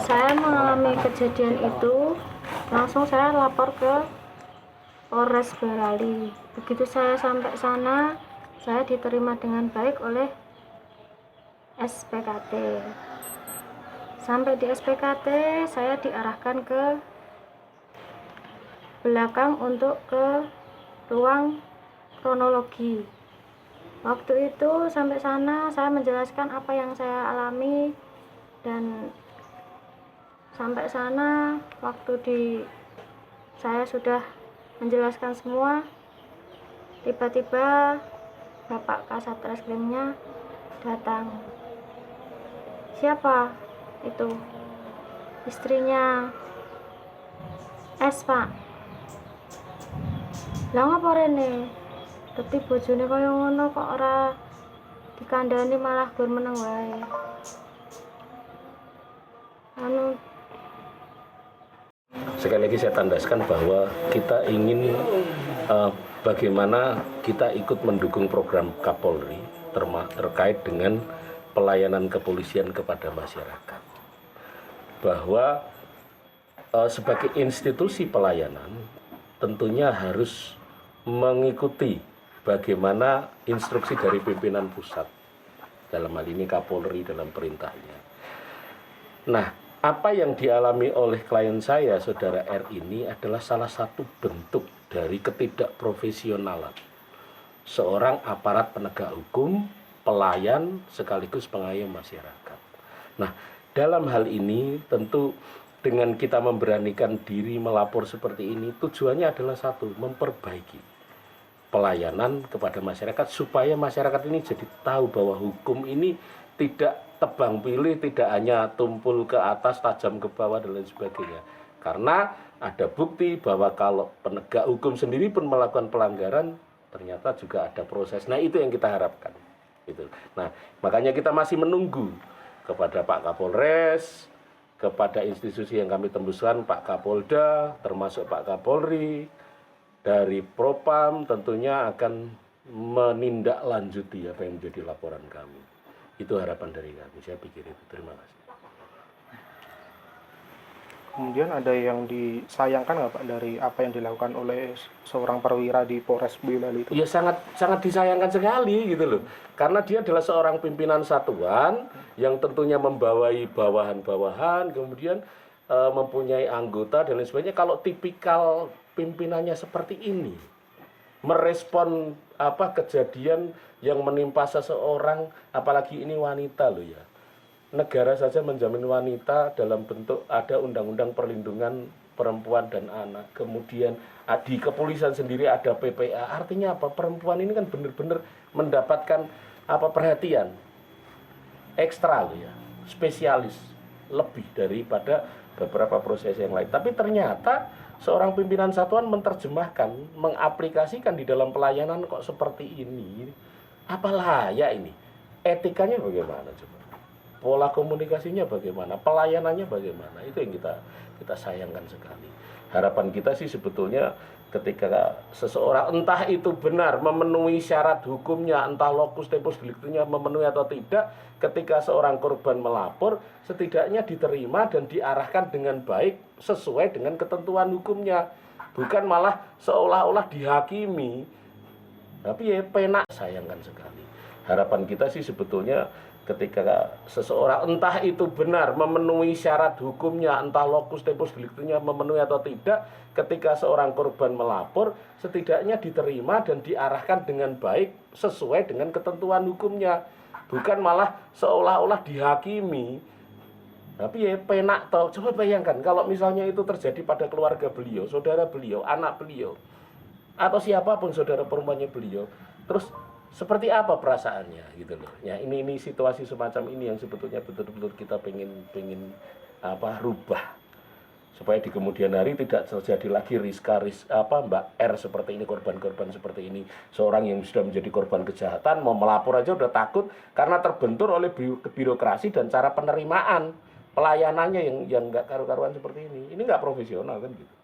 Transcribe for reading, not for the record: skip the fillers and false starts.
Saya mengalami kejadian itu, langsung saya lapor ke Polres Boyolali. Begitu saya sampai sana, saya diterima dengan baik oleh SPKT. Sampai di SPKT, saya diarahkan ke belakang untuk ke ruang kronologi. Waktu itu sampai sana, saya menjelaskan apa yang saya alami, dan sampai sana saya sudah menjelaskan semua, tiba-tiba Bapak Kasat Reskrimnya datang. Siapa itu? Istrinya S, Pak. Lah ngapa rene? Dadi bojone kaya ngono kok ora dikandani, malah gur meneng wae. Sekali lagi saya tandaskan bahwa kita ingin bagaimana kita ikut mendukung program Kapolri terkait dengan pelayanan kepolisian kepada masyarakat. Bahwa sebagai institusi pelayanan tentunya harus mengikuti bagaimana instruksi dari pimpinan pusat, dalam hal ini Kapolri dalam perintahnya. Nah, apa yang dialami oleh klien saya, Saudara R ini adalah salah satu bentuk dari ketidakprofesionalan seorang aparat penegak hukum, pelayan sekaligus pengayom masyarakat. Nah, dalam hal ini tentu dengan kita memberanikan diri melapor seperti ini, tujuannya adalah satu, memperbaiki pelayanan kepada masyarakat supaya masyarakat ini jadi tahu bahwa hukum ini tidak tebang pilih, tidak hanya tumpul ke atas, tajam ke bawah dan lain sebagainya. Karena ada bukti bahwa kalau penegak hukum sendiri pun melakukan pelanggaran, ternyata juga ada proses. Nah, itu yang kita harapkan. Gitu. Nah, makanya kita masih menunggu kepada Pak Kapolres, kepada institusi yang kami tembuskan, Pak Kapolda, termasuk Pak Kapolri, dari Propam tentunya akan menindaklanjuti apa yang menjadi laporan kami. Itu harapan dari kami, saya pikir itu. Terima kasih. Kemudian ada yang disayangkan nggak Pak dari apa yang dilakukan oleh seorang perwira di Polres Boyolali itu? Ya sangat disayangkan sekali gitu loh. Karena dia adalah seorang pimpinan satuan yang tentunya membawai bawahan-bawahan, kemudian mempunyai anggota dan lain sebagainya. Kalau tipikal pimpinannya seperti ini, merespon kejadian yang menimpa seseorang, apalagi ini wanita loh ya. Negara saja menjamin wanita dalam bentuk ada undang-undang perlindungan perempuan dan anak. Kemudian di kepolisian sendiri ada PPA. Artinya apa? Perempuan ini kan benar-benar mendapatkan perhatian ekstra loh ya, spesialis lebih daripada beberapa proses yang lain. Tapi ternyata seorang pimpinan satuan menerjemahkan, mengaplikasikan di dalam pelayanan kok seperti ini. Apalah ya ini? Etikanya bagaimana coba? Pola komunikasinya bagaimana? Pelayanannya bagaimana? Itu yang kita sayangkan sekali. Harapan kita sih sebetulnya ketika seseorang entah itu benar memenuhi syarat hukumnya, entah locus tempus delictinya memenuhi atau tidak, ketika seorang korban melapor setidaknya diterima dan diarahkan dengan baik sesuai dengan ketentuan hukumnya, bukan malah seolah-olah dihakimi. Tapi ya penak, sayangkan sekali. Harapan kita sih sebetulnya ketika seseorang entah itu benar memenuhi syarat hukumnya, entah locus tempus delictinya memenuhi atau tidak, ketika seorang korban melapor setidaknya diterima dan diarahkan dengan baik sesuai dengan ketentuan hukumnya, bukan malah seolah-olah dihakimi. Tapi ya penak toh. Coba bayangkan kalau misalnya itu terjadi pada keluarga beliau, saudara beliau, anak beliau, atau siapapun saudara perempuannya beliau, terus seperti apa perasaannya gitu loh. Ya ini situasi semacam ini yang sebetulnya betul-betul kita pengen rubah supaya di kemudian hari tidak terjadi lagi Mbak R seperti ini, korban-korban seperti ini. Seorang yang sudah menjadi korban kejahatan mau melapor aja udah takut karena terbentur oleh birokrasi dan cara penerimaan pelayanannya yang nggak karu-karuan seperti ini. Ini nggak profesional kan gitu.